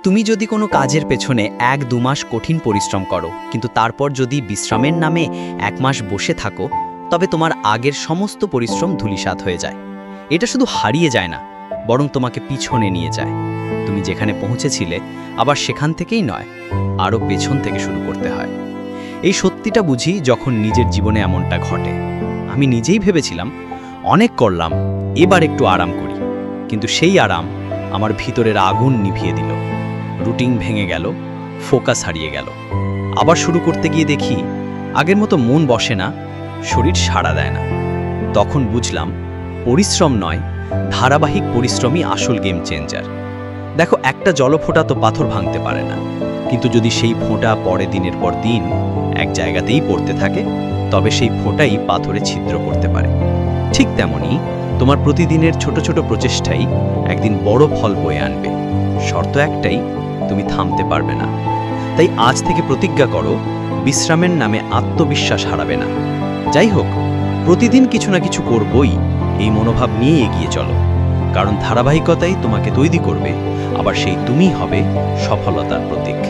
তুমি যদি কোনো কাজের পেছনে 1-2 মাস কঠিন পরিশ্রম করো, কিন্তু তারপর যদি বিশ্রামের নামে 1 মাস বসে থাকো, তবে তোমার আগের সমস্ত পরিশ্রম ধূলিসাৎ হয়ে যায়। এটা শুধু হারিয়ে যায় না, বরং তোমাকে পিছনে নিয়ে যায়। তুমি যেখানে পৌঁছেছিলে আবার সেখান থেকেই নয়, আরও পেছন থেকে শুরু করতে হয়। এই সত্যিটা বুঝি যখন নিজের জীবনে এমনটা ঘটে। আমি নিজেই ভেবেছিলাম অনেক করলাম, এবার একটু আরাম করি, কিন্তু সেই আরাম আমার ভিতরের আগুন নিভিয়ে দিল। রুটিন ভেঙে গেল, ফোকাস হারিয়ে গেল। আবার শুরু করতে গিয়ে দেখি আগের মতো মন বসে না, শরীর সাড়া দেয় না। তখন বুঝলাম পরিশ্রম নয়, ধারাবাহিক পরিশ্রমই আসল গেম চেঞ্জার। দেখো, একটা জলফোঁটা তো পাথর ভাঙতে পারে না, কিন্তু যদি সেই ফোঁটা পরে দিনের পর দিন এক জায়গাতেই পড়তে থাকে, তবে সেই ফোঁটাই পাথরে ছিদ্র করতে পারে। ঠিক তেমনই তোমার প্রতিদিনের ছোট ছোট প্রচেষ্টাই একদিন বড় ফল বয়ে আনবে। শর্ত একটাই, তুমি থামতে পারবে না। তাই আজ থেকে প্রতিজ্ঞা করো, বিশ্রামের নামে আত্মবিশ্বাস হারাবে না। যাই হোক, প্রতিদিন কিছু না কিছু করবই, এই মনোভাব নিয়ে এগিয়ে চলো। কারণ ধারাবাহিকতাই তোমাকে তৈরি করবে, আবার সেই তুমিই হবে সফলতার প্রতীক।